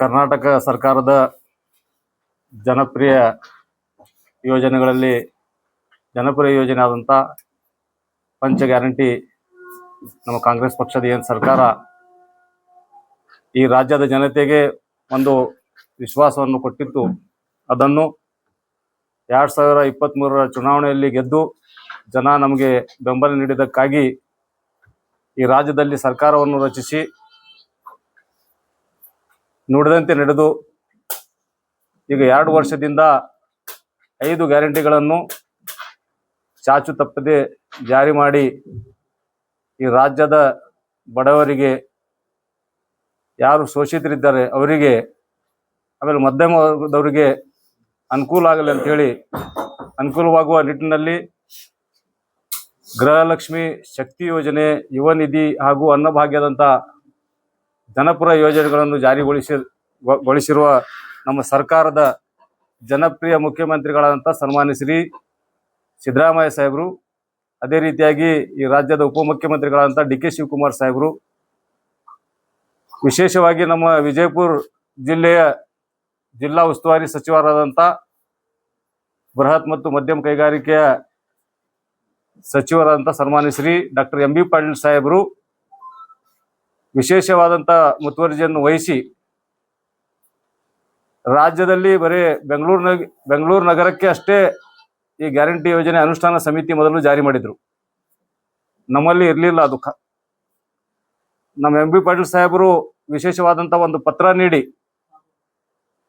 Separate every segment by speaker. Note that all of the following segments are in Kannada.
Speaker 1: ಕರ್ನಾಟಕ ಸರ್ಕಾರದ ಜನಪ್ರಿಯ ಯೋಜನೆಗಳಲ್ಲಿ ಜನಪ್ರಿಯ ಯೋಜನೆ ಆದಂಥ ಪಂಚ ಗ್ಯಾರಂಟಿ ನಮ್ಮ ಕಾಂಗ್ರೆಸ್ ಪಕ್ಷದ ಏನು ಸರ್ಕಾರ ಈ ರಾಜ್ಯದ ಜನತೆಗೆ ಒಂದು ವಿಶ್ವಾಸವನ್ನು ಕೊಟ್ಟಿತ್ತು. ಅದನ್ನು 2023ರ ಚುನಾವಣೆಯಲ್ಲಿ ಗೆದ್ದು ಜನ ನಮಗೆ ಬೆಂಬಲ ನೀಡಿದ್ದಕ್ಕಾಗಿ ಈ ರಾಜ್ಯದಲ್ಲಿ ಸರ್ಕಾರವನ್ನು ರಚಿಸಿ ನುಡಿದಂತೆ ನಡೆದು ಈಗ 2 ವರ್ಷದಿಂದ 5 ಗ್ಯಾರಂಟಿಗಳನ್ನು ಚಾಚು ತಪ್ಪದೆ ಜಾರಿ ಮಾಡಿ ಈ ರಾಜ್ಯದ ಬಡವರಿಗೆ, ಯಾರು ಶೋಷಿತರಿದ್ದಾರೆ ಅವರಿಗೆ, ಆಮೇಲೆ ಮಧ್ಯಮ ವರ್ಗದವರಿಗೆ ಅನುಕೂಲ ಆಗಲಿ ಅಂಥೇಳಿ ಅನುಕೂಲವಾಗುವ ನಿಟ್ಟಿನಲ್ಲಿ ಗೃಹಲಕ್ಷ್ಮಿ, ಶಕ್ತಿ ಯೋಜನೆ, ಯುವ ನಿಧಿ ಹಾಗೂ ಅನ್ನಭಾಗ್ಯದಂಥ ಜನಪ್ರಿಯ ಯೋಜನೆಗಳನ್ನು ಜಾರಿಗೊಳಿಸಿರುವ ನಮ್ಮ ಸರ್ಕಾರದ ಜನಪ್ರಿಯ ಮುಖ್ಯಮಂತ್ರಿಗಳಾದಂಥ ಸನ್ಮಾನ್ಯ ಶ್ರೀ ಸಿದ್ದರಾಮಯ್ಯ ಸಾಹೇಬರು, ಅದೇ ರೀತಿಯಾಗಿ ಈ ರಾಜ್ಯದ ಉಪಮುಖ್ಯಮಂತ್ರಿಗಳಾದಂಥ ಡಿ.ಕೆ. ಶಿವಕುಮಾರ್ ಸಾಹೇಬರು, ವಿಶೇಷವಾಗಿ ನಮ್ಮ ವಿಜಯಪುರ ಜಿಲ್ಲೆಯ ಜಿಲ್ಲಾ ಉಸ್ತುವಾರಿ ಸಚಿವರಾದಂಥ ಬೃಹತ್ ಮತ್ತು ಮಧ್ಯಮ ಕೈಗಾರಿಕೆಯ ಸಚಿವರಾದಂಥ ಸನ್ಮಾನ್ಯ ಶ್ರೀ ಡಾಕ್ಟರ್ ಎಂ.ಬಿ. ಪಾಟೀಲ್ ಸಾಹೇಬರು ವಿಶೇಷವಾದಂಥ ಮುತುವರ್ಜಿಯನ್ನು ವಹಿಸಿ ರಾಜ್ಯದಲ್ಲಿ ಬರೀ ಬೆಂಗಳೂರು ನಗರಕ್ಕೆ ಅಷ್ಟೇ ಈ ಗ್ಯಾರಂಟಿ ಯೋಜನೆ ಅನುಷ್ಠಾನ ಸಮಿತಿ ಮೊದಲು ಜಾರಿ ಮಾಡಿದ್ರು. ನಮ್ಮಲ್ಲಿ ಇರಲಿಲ್ಲ ಅದು. ನಮ್ಮ ಎಂ.ಬಿ. ಪಾಟೀಲ್ ಸಾಹೇಬರು ವಿಶೇಷವಾದಂಥ ಒಂದು ಪತ್ರ ನೀಡಿ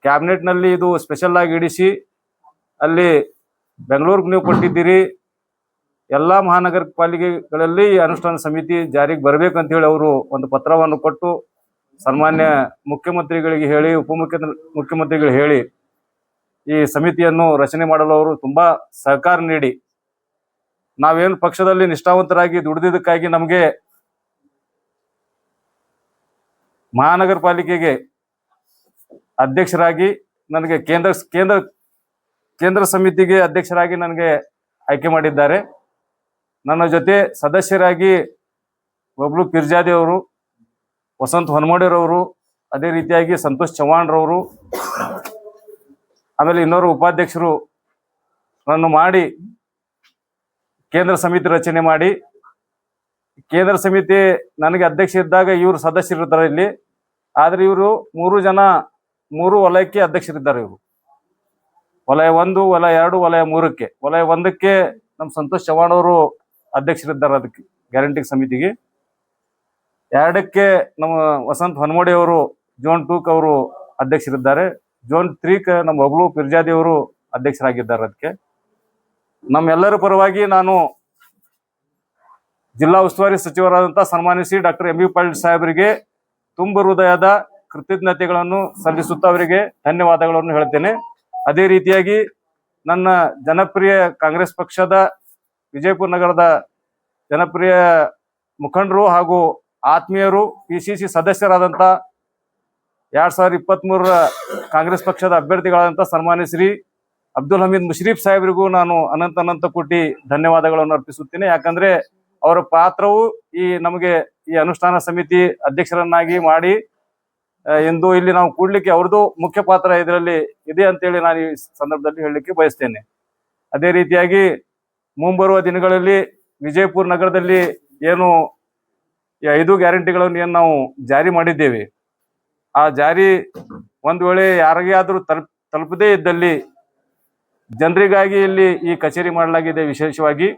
Speaker 1: ಕ್ಯಾಬಿನೆಟ್ನಲ್ಲಿ ಇದು ಸ್ಪೆಷಲ್ ಆಗಿ ಇಡಿಸಿ ಅಲ್ಲಿ ಬೆಂಗಳೂರಿಗೆ ನೀವು ಕೊಟ್ಟಿದ್ದೀರಿ, ಎಲ್ಲ ಮಹಾನಗರ ಪಾಲಿಕೆಗಳಲ್ಲಿ ಅನುಷ್ಠಾನ ಸಮಿತಿ ಜಾರಿಗೆ ಬರಬೇಕಂತ ಹೇಳಿ ಅವರು ಒಂದು ಪತ್ರವನ್ನು ಕೊಟ್ಟು ಸನ್ಮಾನ್ಯ ಮುಖ್ಯಮಂತ್ರಿಗಳಿಗೆ ಹೇಳಿ, ಮುಖ್ಯಮಂತ್ರಿಗಳಿಗೆ ಹೇಳಿ ಈ ಸಮಿತಿಯನ್ನು ರಚನೆ ಮಾಡಲು ಅವರು ತುಂಬಾ ಸಹಕಾರ ನೀಡಿ, ನಾವೇನು ಪಕ್ಷದಲ್ಲಿ ನಿಷ್ಠಾವಂತರಾಗಿ ದುಡಿದಿದ್ದಕ್ಕಾಗಿ ನಮಗೆ ಮಹಾನಗರ ಪಾಲಿಕೆಗೆ ಅಧ್ಯಕ್ಷರಾಗಿ ನನಗೆ ಕೇಂದ್ರ ಸಮಿತಿಗೆ ಅಧ್ಯಕ್ಷರಾಗಿ ನನಗೆ ಆಯ್ಕೆ ಮಾಡಿದ್ದಾರೆ. ನನ್ನ ಜೊತೆ ಸದಸ್ಯರಾಗಿ ಬಬ್ಲು ಪಿರ್ಜಾದಿ ಅವರು, ವಸಂತ ಹೊನ್ಮೋಡಿರವರು, ಅದೇ ರೀತಿಯಾಗಿ ಸಂತೋಷ್ ಚವ್ಹಾಣ್ರವರು, ಆಮೇಲೆ ಇನ್ನೋರು ಉಪಾಧ್ಯಕ್ಷರು ನನ್ನ ಮಾಡಿ ಕೇಂದ್ರ ಸಮಿತಿ ರಚನೆ ಮಾಡಿ, ಕೇಂದ್ರ ಸಮಿತಿ ನನಗೆ ಅಧ್ಯಕ್ಷ ಇದ್ದಾಗ ಇವರು ಸದಸ್ಯರಿರ್ತಾರೆ ಇಲ್ಲಿ. ಆದರೆ ಇವರು 3 ಜನ 3 ವಲಯಕ್ಕೆ ಅಧ್ಯಕ್ಷರಿದ್ದಾರೆ. ಇವರು ವಲಯ 1, ವಲಯ 2, ವಲಯ 3ಕ್ಕೆ. ವಲಯ 1ಕ್ಕೆ ನಮ್ಮ ಸಂತೋಷ್ ಚವ್ಹಾಣ್ ಅವರು ಅಧ್ಯಕ್ಷರಿದ್ದಾರೆ, ಅದಕ್ಕೆ ಗ್ಯಾರಂಟಿ ಸಮಿತಿಗೆ. 2ಕ್ಕೆ ನಮ್ಮ ವಸಂತ ಹೊನ್ಮೋಡಿ ಅವರು, ಝೋನ್ 2ಕ್ಕೆ ಅವರು ಅಧ್ಯಕ್ಷರಿದ್ದಾರೆ. ಝೋನ್ 3ಕ್ಕೆ ನಮ್ಮ ಬಬ್ಲು ಪಿರ್ಜಾದಿ ಅವರು ಅಧ್ಯಕ್ಷರಾಗಿದ್ದಾರೆ. ಅದಕ್ಕೆ ನಮ್ಮೆಲ್ಲರ ಪರವಾಗಿ ನಾನು ಜಿಲ್ಲಾ ಉಸ್ತುವಾರಿ ಸಚಿವರಾದಂಥ ಸನ್ಮಾನ್ಯ ಶ್ರೀ ಡಾಕ್ಟರ್ ಎಂ.ಬಿ. ಪಾಟೀಲ್ ಸಾಹೇಬರಿಗೆ ತುಂಬ ಹೃದಯದ ಕೃತಜ್ಞತೆಗಳನ್ನು ಸಲ್ಲಿಸುತ್ತಾ ಅವರಿಗೆ ಧನ್ಯವಾದಗಳನ್ನು ಹೇಳ್ತೇನೆ. ಅದೇ ರೀತಿಯಾಗಿ ನನ್ನ ಜನಪ್ರಿಯ ಕಾಂಗ್ರೆಸ್ ಪಕ್ಷದ ವಿಜಯಪುರ ನಗರದ ಜನಪ್ರಿಯ ಮುಖಂಡರು ಹಾಗೂ ಆತ್ಮೀಯರು, PCC ಸದಸ್ಯರಾದಂಥ 2023ರ ಕಾಂಗ್ರೆಸ್ ಪಕ್ಷದ ಅಭ್ಯರ್ಥಿಗಳಾದಂಥ ಸನ್ಮಾನ್ಯ ಶ್ರೀ ಅಬ್ದುಲ್ ಹಮೀದ್ ಮುಶ್ರೀಫ್ ಸಾಹೇಬರಿಗೂ ನಾನು ಅನಂತ ಕೋಟಿ ಧನ್ಯವಾದಗಳನ್ನು ಅರ್ಪಿಸುತ್ತೇನೆ. ಯಾಕಂದ್ರೆ ಅವರ ಪಾತ್ರವು ನಮಗೆ ಈ ಅನುಷ್ಠಾನ ಸಮಿತಿ ಅಧ್ಯಕ್ಷರನ್ನಾಗಿ ಮಾಡಿ ಎಂದು ಇಲ್ಲಿ ನಾವು ಕೂಡ್ಲಿಕ್ಕೆ ಅವ್ರದ್ದು ಮುಖ್ಯ ಪಾತ್ರ ಇದರಲ್ಲಿ ಇದೆ ಅಂತೇಳಿ ನಾನು ಈ ಸಂದರ್ಭದಲ್ಲಿ ಹೇಳಲಿಕ್ಕೆ ಬಯಸ್ತೇನೆ. ಅದೇ ರೀತಿಯಾಗಿ ಮುಂಬರುವ ದಿನಗಳಲ್ಲಿ ವಿಜಯಪುರ ನಗರದಲ್ಲಿ ಏನು ಈ 5 ಗ್ಯಾರಂಟಿಗಳನ್ನು ಏನು ನಾವು ಜಾರಿ ಮಾಡಿದ್ದೇವೆ, ಆ ಜಾರಿ ಒಂದು ವೇಳೆ ಯಾರಿಗೆ ಆದರೂ ತಲುಪದೇ ಇದ್ದಲ್ಲಿ ಜನರಿಗಾಗಿ ಇಲ್ಲಿ ಈ ಕಚೇರಿ ಮಾಡಲಾಗಿದೆ. ವಿಶೇಷವಾಗಿ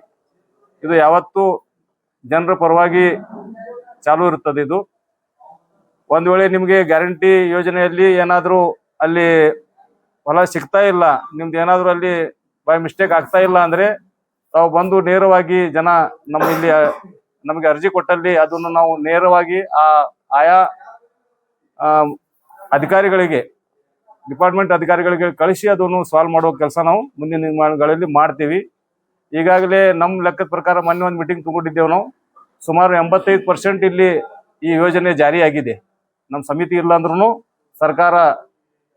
Speaker 1: ಇದು ಯಾವತ್ತೂ ಜನರ ಪರವಾಗಿ ಚಾಲೂ ಇರುತ್ತದೆ. ಇದು ಒಂದು ವೇಳೆ ನಿಮಗೆ ಗ್ಯಾರಂಟಿ ಯೋಜನೆಯಲ್ಲಿ ಏನಾದರೂ ಅಲ್ಲಿ ಹೊಲ ಸಿಗ್ತಾ ಇಲ್ಲ, ನಿಮ್ದು ಏನಾದರೂ ಅಲ್ಲಿ ಬೈ ಮಿಸ್ಟೇಕ್ ಆಗ್ತಾ ಇಲ್ಲ ಅಂದರೆ ತಾವು ಬಂದು ನೇರವಾಗಿ ಜನ ಇಲ್ಲಿ ನಮಗೆ ಅರ್ಜಿ ಕೊಟ್ಟಲ್ಲಿ ಅದನ್ನು ನಾವು ನೇರವಾಗಿ ಆಯಾ ಅಧಿಕಾರಿಗಳಿಗೆ, ಡಿಪಾರ್ಟ್ಮೆಂಟ್ ಅಧಿಕಾರಿಗಳಿಗೆ ಕಳಿಸಿ ಅದನ್ನು ಸಾಲ್ವ್ ಮಾಡುವ ಕೆಲಸ ನಾವು ಮುಂದಿನ ದಿನಗಳಲ್ಲಿ ಮಾಡ್ತೀವಿ. ಈಗಾಗಲೇ ನಮ್ಮ ಲೆಕ್ಕದ ಪ್ರಕಾರ ಮೊನ್ನೆ ಒಂದು ಮೀಟಿಂಗ್ ತಗೊಂಡಿದ್ದೇವೆ ನಾವು. ಸುಮಾರು 85% ಇಲ್ಲಿ ಈ ಯೋಜನೆ ಜಾರಿಯಾಗಿದೆ. ನಮ್ಮ ಸಮಿತಿ ಇಲ್ಲ ಅಂದ್ರೂ ಸರ್ಕಾರ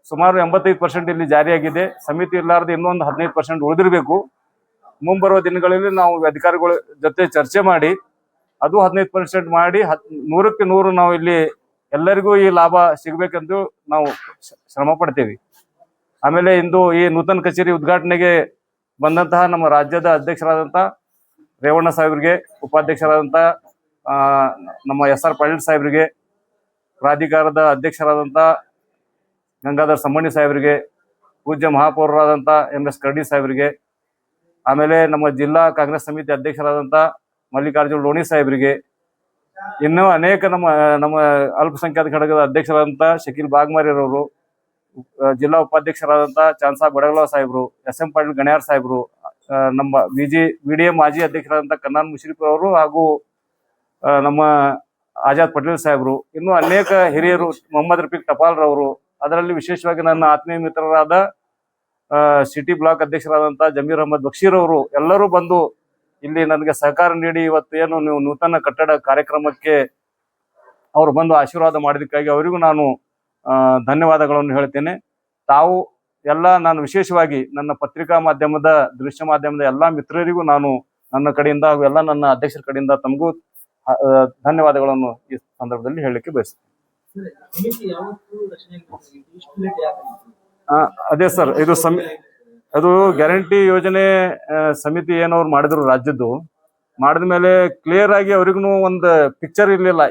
Speaker 1: ಸುಮಾರು 85% ಇಲ್ಲಿ ಜಾರಿಯಾಗಿದೆ. ಸಮಿತಿ ಇರಲಾರ್ದು ಇನ್ನೊಂದು 15% ಉಳಿದಿರಬೇಕು. ಮುಂಬರುವ ದಿನಗಳಲ್ಲಿ ನಾವು ಅಧಿಕಾರಿಗಳ ಜೊತೆ ಚರ್ಚೆ ಮಾಡಿ ಅದು 15% ಮಾಡಿ 100ಕ್ಕೆ 100 ನಾವು ಇಲ್ಲಿ ಎಲ್ಲರಿಗೂ ಈ ಲಾಭ ಸಿಗ್ಬೇಕೆಂದು ನಾವು ಶ್ರಮ ಪಡ್ತೇವೆ. ಆಮೇಲೆ ಇಂದು ಈ ನೂತನ ಕಚೇರಿ ಉದ್ಘಾಟನೆಗೆ ಬಂದಂತಹ ನಮ್ಮ ರಾಜ್ಯದ ಅಧ್ಯಕ್ಷರಾದಂಥ ರೇವಣ್ಣ ಸಾಹೇಬ್ರಿಗೆ, ಉಪಾಧ್ಯಕ್ಷರಾದಂಥ ನಮ್ಮ SR ಪಾಟೀಲ್ ಸಾಹೇಬ್ರಿಗೆ, ಪ್ರಾಧಿಕಾರದ ಅಧ್ಯಕ್ಷರಾದಂಥ ಗಂಗಾಧರ್ ಸಮ್ಮಣ್ಣಿ ಸಾಹೇಬ್ರಿಗೆ, ಪೂಜ್ಯ ಮಹಾಪೌರರಾದಂಥ MS ಕರಡಿ ಸಾಹೇಬ್ರಿಗೆ, ಆಮೇಲೆ ನಮ್ಮ ಜಿಲ್ಲಾ ಕಾಂಗ್ರೆಸ್ ಸಮಿತಿ ಅಧ್ಯಕ್ಷರಾದಂಥ ಮಲ್ಲಿಕಾರ್ಜುನ್ ಲೋಣಿ ಸಾಹೇಬ್ರಿಗೆ, ಇನ್ನೂ ಅನೇಕ ನಮ್ಮ ಅಲ್ಪಸಂಖ್ಯಾತ ಘಟಕದ ಅಧ್ಯಕ್ಷರಾದಂಥ ಶಕೀಲ್ ಬಾಗ್ಮಾರಿರವರು, ಜಿಲ್ಲಾ ಉಪಾಧ್ಯಕ್ಷರಾದಂಥ ಚಾನ್ಸಾಬ್ ಬಡಗಲ ಸಾಹೇಬ್ರು, SM ಪಾಟೀಲ್ ಗಣ್ಯಾರ್ ಸಾಹೇಬ್ರು, ನಮ್ಮ VDA ಮಾಜಿ ಅಧ್ಯಕ್ಷರಾದಂಥ ಕನ್ನಾನ್ ಮುಷರೀಫ್ ಅವರು ಹಾಗೂ ನಮ್ಮ ಆಜಾದ್ ಪಟೇಲ್ ಸಾಹೇಬ್ರು, ಇನ್ನೂ ಅನೇಕ ಹಿರಿಯರು, ಮೊಹಮ್ಮದ್ ರಫೀಕ್ ಟಪಾಲ್ರವರು, ಅದರಲ್ಲಿ ವಿಶೇಷವಾಗಿ ನನ್ನ ಆತ್ಮೀಯ ಮಿತ್ರರಾದ ಸಿಟಿ ಬ್ಲಾಕ್ ಅಧ್ಯಕ್ಷರಾದಂಥ ಜಮೀರ್ ಅಹಮದ್ ಬಕ್ಷೀರ್ ಅವರು ಎಲ್ಲರೂ ಬಂದು ಇಲ್ಲಿ ನನಗೆ ಸಹಕಾರ ನೀಡಿ ಇವತ್ತು ಏನು ನೀವು ನೂತನ ಕಟ್ಟಡ ಕಾರ್ಯಕ್ರಮಕ್ಕೆ ಅವರು ಬಂದು ಆಶೀರ್ವಾದ ಮಾಡಿದಕ್ಕಾಗಿ ಅವರಿಗೂ ನಾನು ಧನ್ಯವಾದಗಳನ್ನು ಹೇಳ್ತೇನೆ. ತಾವು ಎಲ್ಲ ನಾನು ವಿಶೇಷವಾಗಿ ನನ್ನ ಪತ್ರಿಕಾ ಮಾಧ್ಯಮದ, ದೃಶ್ಯ ಮಾಧ್ಯಮದ ಎಲ್ಲ ಮಿತ್ರರಿಗೂ ನಾನು ನನ್ನ ಕಡೆಯಿಂದ ಹಾಗೂ ಎಲ್ಲ ನನ್ನ ಅಧ್ಯಕ್ಷರ ಕಡೆಯಿಂದ ತಮಗೂ ಧನ್ಯವಾದಗಳನ್ನು ಈ ಸಂದರ್ಭದಲ್ಲಿ ಹೇಳಲಿಕ್ಕೆ ಬಯಸ್ತೇನೆ. ಅದೇ ಸರ್, ಅದು ಗ್ಯಾರಂಟಿ ಯೋಜನೆ ಸಮಿತಿ ಏನವ್ರು ಮಾಡಿದ್ರು ರಾಜ್ಯದ್ದು, ಮಾಡಿದ ಮೇಲೆ ಕ್ಲಿಯರ್ ಆಗಿ ಅವ್ರಿಗೂ ಒಂದು ಪಿಕ್ಚರ್ ಇರ್ಲಿಲ್ಲ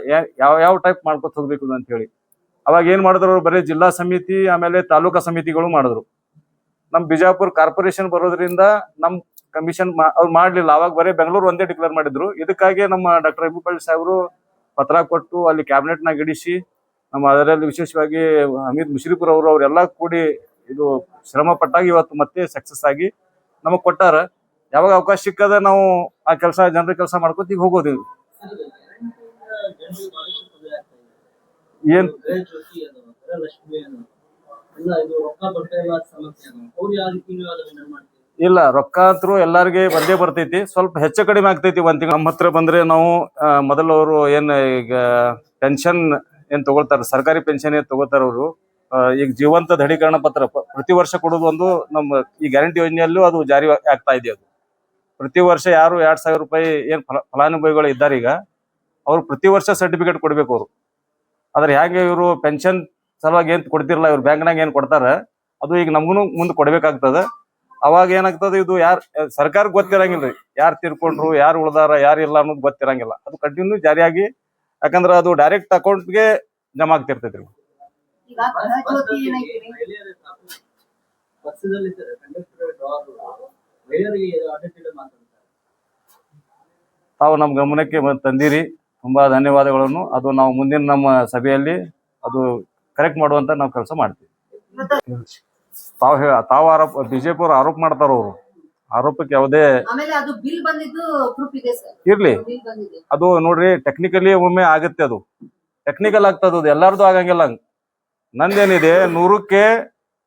Speaker 1: ಯಾವ ಟೈಪ್ ಮಾಡ್ಕೊತ ಹೋಗ್ಬೇಕು ಅಂತ ಹೇಳಿ. ಅವಾಗ ಏನ್ ಮಾಡಿದ್ರು, ಬರೀ ಜಿಲ್ಲಾ ಸಮಿತಿ ಆಮೇಲೆ ತಾಲೂಕಾ ಸಮಿತಿಗಳು ಮಾಡಿದ್ರು. ನಮ್ ಬಿಜಾಪುರ ಕಾರ್ಪೊರೇಷನ್ ಬರೋದ್ರಿಂದ ನಮ್ ಕಮಿಷನ್ ಅವ್ರು ಮಾಡ್ಲಿಲ್ಲ. ಅವಾಗ ಬರೀ ಬೆಂಗಳೂರು ಒಂದೇ ಡಿಕ್ಲೇರ್ ಮಾಡಿದ್ರು. ಇದಕ್ಕಾಗಿ ನಮ್ಮ ಡಾಕ್ಟರ್ ಅಬು ಪಾಟೀಲ್ ಸಾಹೇಬರು ಪತ್ರ ಕೊಟ್ಟು ಅಲ್ಲಿ ಕ್ಯಾಬಿನೆಟ್ ನಾಗ ಇಡಿಸಿ, ನಮ್ಮ ಅದರಲ್ಲಿ ವಿಶೇಷವಾಗಿ ಹಮೀದ್ ಮುಷರೀಫ್ ಅವರು ಅವರೆಲ್ಲ ಕೂಡಿ ಇದು ಶ್ರಮ ಪಟ್ಟಾಗ ಇವತ್ತು ಮತ್ತೆ ಸಕ್ಸಸ್ ಆಗಿ ನಮಗ್ ಕೊಟ್ಟಾರ. ಯಾವಾಗ ಅವಕಾಶ ಸಿಕ್ಕದ ನಾವು ಆ ಕೆಲಸ, ಜನರ ಕೆಲಸ ಮಾಡ್ಕೊತ ಈಗ ಹೋಗೋದು. ಏನ್ ಇಲ್ಲ, ರೊಕ್ಕ ಅಂತೂ ಎಲ್ಲಾರ್ಗೆ ಬಂದೇ ಬರ್ತೈತಿ, ಸ್ವಲ್ಪ ಹೆಚ್ಚು ಕಡಿಮೆ ಆಗ್ತೈತಿ. ಒಂದ್ ತಿಂಗಳು ನಮ್ಮ ಹತ್ರ ಬಂದ್ರೆ ನಾವು ಮೊದಲು ಅವರು ಏನ್ ಈಗ ಪೆನ್ಷನ್ ಏನ್ ತಗೊಳ್ತಾರ, ಸರ್ಕಾರಿ ಪೆನ್ಷನ್ ಏನ್ ತಗೋತಾರ ಅವರು, ಈಗ ಜೀವಂತ ದೃಢೀಕರಣ ಪತ್ರ ಪ್ರತಿ ವರ್ಷ ಕೊಡೋದು ಒಂದು ನಮ್ಮ ಈ ಗ್ಯಾರಂಟಿ ಯೋಜನೆಯಲ್ಲೂ ಅದು ಜಾರಿ ಆಗ್ತಾ ಇದೆ. ಅದು ಪ್ರತಿ ವರ್ಷ ಯಾರು 2,000 ರೂಪಾಯಿ ಏನ್ ಫಲಾನುಭವಿಗಳು ಇದ್ದಾರೆ ಈಗ, ಅವ್ರು ಪ್ರತಿ ವರ್ಷ ಸರ್ಟಿಫಿಕೇಟ್ ಕೊಡ್ಬೇಕು ಅವರು. ಆದ್ರೆ ಹೇಗೆ ಇವರು ಪೆನ್ಷನ್ ಸಲುವಾಗಿ ಏನ್ ಕೊಡ್ತಿರಲ್ಲ, ಇವ್ರು ಬ್ಯಾಂಕ್ನಾಗ ಏನ್ ಕೊಡ್ತಾರ ಅದು ಈಗ ನಮ್ಗೂ ಮುಂದೆ ಕೊಡ್ಬೇಕಾಗ್ತದ. ಅವಾಗ ಏನಾಗ್ತದ, ಇದು ಸರ್ಕಾರಕ್ಕೆ ಗೊತ್ತಿರಂಗಿಲ್ರಿ, ಯಾರು ತೀರ್ಕೊಂಡ್ರು, ಯಾರು ಉಳ್ದಾರ, ಯಾರು ಇಲ್ಲ ಅನ್ನೋದು ಗೊತ್ತಿರಂಗಿಲ್ಲ. ಅದು ಕಂಟಿನ್ಯೂ ಜಾರಿಯಾಗಿ, ಯಾಕಂದ್ರೆ ಅದು ಡೈರೆಕ್ಟ್ ಅಕೌಂಟ್ಗೆ ಜಮಾ ಆಗ್ತಿರ್ತೈತ್ರಿ. ತಾವು ನಮ್ಮ ಗಮನಕ್ಕೆ ತಂದಿರಿ, ತುಂಬಾ ಧನ್ಯವಾದಗಳನ್ನು. ಅದು ನಾವು ಮುಂದಿನ ನಮ್ಮ ಸಭೆಯಲ್ಲಿ ಅದು ಕರೆಕ್ಟ್ ಮಾಡುವಂತ ನಾವು ಕೆಲಸ ಮಾಡ್ತೀವಿ. ತಾವು ಆರೋಪ ಬಿಜೆಪಿ ಅವರು ಆರೋಪ ಮಾಡ್ತಾರ, ಅವರು ಆರೋಪಕ್ಕೆ ಯಾವುದೇ ಇರ್ಲಿ, ಅದು ನೋಡ್ರಿ ಟೆಕ್ನಿಕಲಿ ಒಮ್ಮೆ ಆಗುತ್ತೆ, ಅದು ಟೆಕ್ನಿಕಲ್ ಆಗ್ತದ, ಅದು ಎಲ್ಲಾರ್ದು ಆಗಂಗಿಲ್ಲ. ನಂದೇನಿದೆ 100ಕ್ಕೆ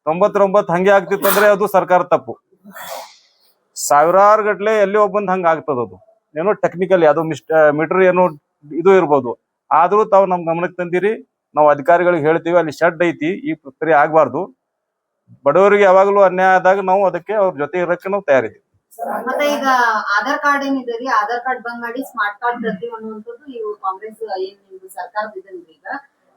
Speaker 1: 99 ಹಂಗೆ ಆಗ್ತಿತ್ತಂದ್ರೆ ಅದು ಸರ್ಕಾರ ತಪ್ಪು. ಸಾವಿರಾರು ಗಟ್ಲೆ ಎಲ್ಲಿ ಒಬ್ಬಂದ್ ಹಂಗ ಆಗ್ತದ. ಅದು ಏನೋ ಟೆಕ್ನಿಕಲಿ ಅದು ಮೀಟರ್ ಏನೋ ಇದು ಇರ್ಬೋದು. ಆದ್ರೂ ತಾವು ನಮ್ ಗಮನಕ್ಕೆ ತಂದಿರಿ, ನಾವು ಅಧಿಕಾರಿಗಳಿಗೆ ಹೇಳ್ತೀವಿ, ಅಲ್ಲಿ ಶೆಡ್ ಐತಿ, ಈ ಪ್ರಕ್ರಿಯೆ ಆಗ್ಬಾರ್ದು. ಬಡವರಿಗೆ ಯಾವಾಗಲೂ ಅನ್ಯಾಯ ಆದಾಗ ನಾವು ಅದಕ್ಕೆ ಅವ್ರ ಜೊತೆ ಇರಕ್ಕೆ ನಾವು ತಯಾರಿದ್ದೀವಿ.
Speaker 2: ಮತ್ತೆ ಈಗ ಆಧಾರ್ ಕಾರ್ಡ್ ಏನಿದೆ ರೀ, ಆಧಾರ್ ಕಾರ್ಡ್ ಬಂದ್ ಮಾಡಿ ಸ್ಮಾರ್ಟ್ ಕಾರ್ಡ್ ತರ್ತೀವಿ ಅನ್ನುವಂಥದ್ದು ಇವು ಕಾಂಗ್ರೆಸ್ ಏನ್ ಸರ್ಕಾರದ ಇದನ್ರಿ. ಈಗ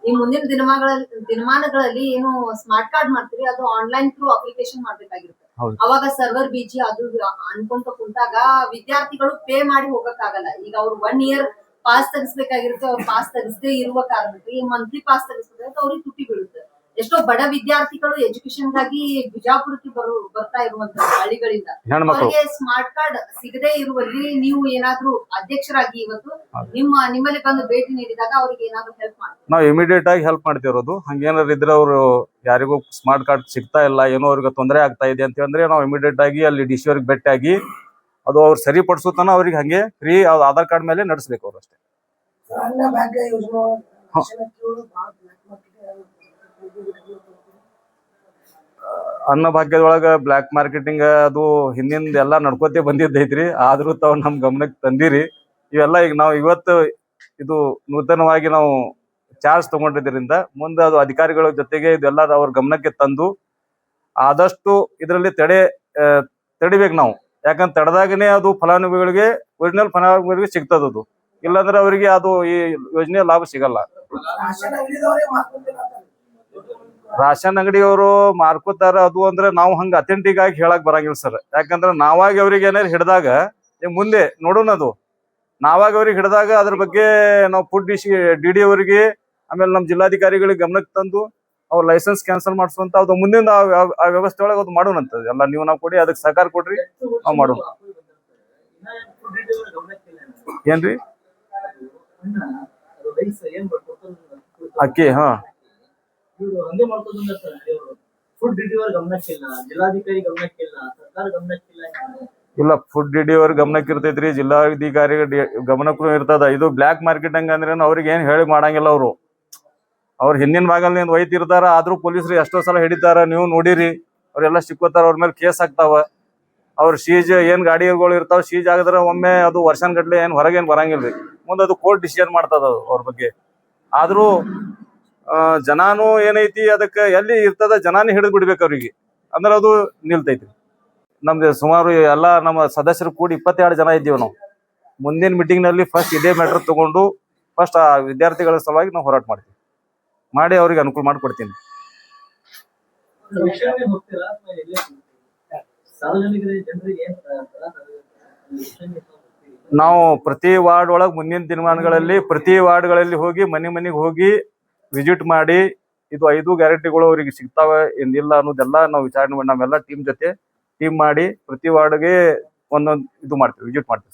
Speaker 2: ಈ ಮುಂದಿನ ದಿನಮಾನಗಳಲ್ಲಿ ಏನು ಸ್ಮಾರ್ಟ್ ಕಾರ್ಡ್ ಮಾಡ್ತೀರಿ, ಅದು ಆನ್ಲೈನ್ ಥ್ರೂ ಅಪ್ಲಿಕೇಶನ್ ಮಾಡ್ಬೇಕಾಗಿರುತ್ತೆ. ಅವಾಗ ಸರ್ವರ್ ಬಿಜಿ ಅದು ಅನ್ಕೊಂತ ಕುಂತಾಗ ವಿದ್ಯಾರ್ಥಿಗಳು ಪೇ ಮಾಡಿ ಹೋಗಕ್ಕಾಗಲ್ಲ. ಈಗ ಅವ್ರು 1 ಇಯರ್ ಪಾಸ್ ತೆಗಿಸ್ಬೇಕಾಗಿರುತ್ತೆ, ಅವ್ರು ಪಾಸ್ ತೆಗಿಸದೇ ಇರುವ ಕಾರಣಕ್ಕೆ ಈ ಮಂತ್ಲಿ ಪಾಸ್ ತೆಗಿಸ್ಬೇಕಾದ್ರೆ ಅವ್ರಿಗೆ ತುಟಿ ಬೀಳುತ್ತೆ. ಎಷ್ಟೋ ಬಡ ವಿದ್ಯಾರ್ಥಿಗಳು ಎಜುಕೇಶನ್ ಗಾಗಿ ಬಿಜಾಪುರಕ್ಕೆ ಬರ್ತಾ ಇರುವಂತ ಹಳ್ಳಿಗಳಿಂದ ಅವರಿಗೆ ಸ್ಮಾರ್ಟ್ ಕಾರ್ಡ್ ಸಿಗದೇ ಇರುವಲ್ಲಿ ನೀವು ಏನಾದ್ರೂ ಅಧ್ಯಕ್ಷರಾಗಿ ಇವತ್ತು ನಿಮ್ಮಲ್ಲಿ ಬಂದು ಭೇಟಿ ನೀಡಿದಾಗ ಅವ್ರಿಗೆ ಏನಾದ್ರು ಹೆಲ್ಪ್ ಮಾಡಿ
Speaker 1: ನಾವು ಇಮಿಡಿಯೇಟ್ ಆಗಿ ಹೆಲ್ಪ್ ಮಾಡ್ತಿರೋದು. ಹಂಗೇನಾದ್ರು ಇದ್ರೆ ಅವರು ಯಾರಿಗೂ ಸ್ಮಾರ್ಟ್ ಕಾರ್ಡ್ ಸಿಗ್ತಾ ಇಲ್ಲ, ಏನೋ ಅವ್ರಿಗೆ ತೊಂದರೆ ಆಗ್ತಾ ಇದೆ ಅಂತ ಅಂದ್ರೆ ನಾವು ಇಮಿಡಿಯೇಟ್ ಆಗಿ ಅಲ್ಲಿ DC ಅವ್ರಿಗೆ ಭೇಟಿಯಾಗಿ ಅದು ಅವ್ರು ಸರಿಪಡಿಸೋತನ ಅವ್ರಿಗೆ ಹಂಗೆ ಫ್ರೀ ಆಧಾರ್ ಕಾರ್ಡ್ ಮೇಲೆ ನಡೆಸಬೇಕು ಅವ್ರು ಅಷ್ಟೇ. ಅನ್ನ ಭಾಗ್ಯದೊಳಗ ಬ್ಲಾಕ್ ಮಾರ್ಕೆಟಿಂಗ್ ಅದು ಹಿಂದಿಂದ ಎಲ್ಲಾ ನಡ್ಕೋತೆ ಬಂದಿದ್ದೈತ್ರಿ. ಆದ್ರೂ ತಾವ್ ನಮ್ ಗಮನಕ್ಕೆ ತಂದಿರಿ. ಇವೆಲ್ಲ ಈಗ ನಾವು ಇವತ್ತು ಇದು ನೂತನವಾಗಿ ನಾವು ಚಾರ್ಜ್ ತಗೊಂಡಿದ್ದರಿಂದ ಮುಂದೆ ಅದು ಅಧಿಕಾರಿಗಳ ಜೊತೆಗೆ ಇದೆಲ್ಲ ಅವ್ರ ಗಮನಕ್ಕೆ ತಂದು ಆದಷ್ಟು ಇದರಲ್ಲಿ ತಡಿಬೇಕು ನಾವು. ಯಾಕಂದ್ರೆ ತಡೆದಾಗನೇ ಅದು ಫಲಾನುಭವಿಗಳಿಗೆ ಒರಿಜಿನಲ್ ಫಲಾನುಭವಿಗಳಿಗೆ ಸಿಗ್ತದದು. ಇಲ್ಲಾಂದ್ರೆ ಅವರಿಗೆ ಅದು ಈ ಯೋಜನೆ ಲಾಭ ಸಿಗಲ್ಲ. ರಾಷನ್ ಅಂಗಡಿಯವರು ಮಾರ್ಕೋತಾರ ಅದು ಅಂದ್ರೆ ನಾವು ಹಂಗ ಅಥೆಂಟಿಕ್ ಆಗಿ ಹೇಳಕ್ ಬರಂಗಿಲ್ಲ ಸರ್. ಯಾಕಂದ್ರೆ ನಾವಾಗಿ ಅವ್ರಿಗೆ ಏನಾರು ಹಿಡಿದಾಗ ಮುಂದೆ ನೋಡೋಣ, ಅದು ನಾವಾಗ ಅವ್ರಿಗೆ ಹಿಡಿದಾಗ ಅದ್ರ ಬಗ್ಗೆ ನಾವು ಫುಡ್ ಡಿ ಅವರಿಗೆ ಆಮೇಲೆ ನಮ್ಮ ಜಿಲ್ಲಾಧಿಕಾರಿಗಳಿಗೆ ಗಮನಕ್ಕೆ ತಂದು ಅವ್ರ ಲೈಸೆನ್ಸ್ ಕ್ಯಾನ್ಸಲ್ ಮಾಡಿಸುವಂತ ಅದು ಮುಂದಿನ ಆ ವ್ಯವಸ್ಥೆ ಒಳಗೆ ಅದು ಮಾಡೋಣಂತ. ಎಲ್ಲ ನೀವು ನಾವು ಕೊಡಿ, ಅದಕ್ಕೆ ಸಹಕಾರ ಕೊಡ್ರಿ, ನಾವು ಮಾಡೋಣ. ಏನ್ರಿ ಅಕ್ಕಿ? ಹಾ, ಇಲ್ಲ, ಫುಡ್ ಡಿಡಿಯವ್ರ ಗಮನಕ್ಕೆ ಇರ್ತೈತ್ರಿ, ಜಿಲ್ಲಾಧಿಕಾರಿ ಗಮನಕ್ಕೂ ಇರ್ತದ. ಇದು ಬ್ಲಾಕ್ ಮಾರ್ಕೆಟ್ ಹಂಗ ಅಂದ್ರೆ ಅವ್ರಿಗೆ ಏನ್ ಹೇಳಿ ಮಾಡಂಗಿಲ್ಲ. ಅವ್ರ ಹಿಂದಿನ ಭಾಗದಿಂದ ಒಯ್ತಿರ್ತಾರ, ಆದ್ರೂ ಪೊಲೀಸರು ಎಷ್ಟೋ ಸಲ ಹಿಡಿತಾರ. ನೀವು ನೋಡಿರಿ, ಅವ್ರೆಲ್ಲ ಸಿಕ್ಕೋತಾರ, ಅವ್ರ ಮೇಲೆ ಕೇಸ್ ಆಗ್ತಾವ. ಅವ್ರ ಶೀಜ್ ಏನ್ ಗಾಡಿಗಳು ಇರ್ತಾವ, ಶೀಜ್ ಆಗಿದ್ರೆ ಒಮ್ಮೆ ಅದು ವರ್ಷನ್ ಗಟ್ಲೆ ಏನ್ ಹೊರಗೇನ್ ಬರಂಗಿಲ್ರಿ. ಮುಂದೆ ಅದು ಕೋರ್ಟ್ ಡಿಸಿಷನ್ ಮಾಡ್ತದ ಅವ್ರ ಬಗ್ಗೆ. ಆದ್ರೂ ಜನಾನು ಏನೈತಿ ಅದಕ್ಕೆ ಎಲ್ಲಿ ಇರ್ತದ ಜನಾನೇ ಹಿಡಿದು ಬಿಡ್ಬೇಕು ಅವ್ರಿಗೆ, ಅಂದ್ರೆ ಅದು ನಿಲ್ತೈತಿ. ನಮ್ದು ಸುಮಾರು ಎಲ್ಲಾ ನಮ್ಮ ಸದಸ್ಯರು ಕೂಡಿ 22 ಜನ ಇದ್ದೀವಿ ನಾವು. ಮುಂದಿನ ಮೀಟಿಂಗ್ ನಲ್ಲಿ ಫಸ್ಟ್ ಇದೇ ಮ್ಯಾಟರ್ ತಗೊಂಡು ಫಸ್ಟ್ ಆ ವಿದ್ಯಾರ್ಥಿಗಳ ಸಲುವಾಗಿ ನಾವು ಹೋರಾಟ ಮಾಡ್ತೀವಿ, ಮಾಡಿ ಅವ್ರಿಗೆ ಅನುಕೂಲ ಮಾಡಿಕೊಡ್ತೀನಿ. ನಾವು ಪ್ರತಿ ವಾರ್ಡ್ ಒಳಗೆ ಮುಂದಿನ ದಿನಮಾನಗಳಲ್ಲಿ ಪ್ರತಿ ವಾರ್ಡ್ಗಳಲ್ಲಿ ಹೋಗಿ ಮನೆಗೆ ಹೋಗಿ ವಿಸಿಟ್ ಮಾಡಿ ಇದು 5 ಗ್ಯಾರಂಟಿಗಳು ಅವ್ರಿಗೆ ಸಿಗ್ತಾವೆ ಏನಿಲ್ಲ ಅನ್ನೋದೆಲ್ಲ ನಾವು ವಿಚಾರಣೆ ಮಾಡಿ, ನಾವೆಲ್ಲ ಟೀಮ್ ಜೊತೆ ಟೀಮ್ ಮಾಡಿ ಪ್ರತಿ ವಾರ್ಡ್ಗೆ ಒಂದೊಂದು ಇದು ಮಾಡ್ತೀವಿ, ವಿಸಿಟ್ ಮಾಡ್ತೀವಿ.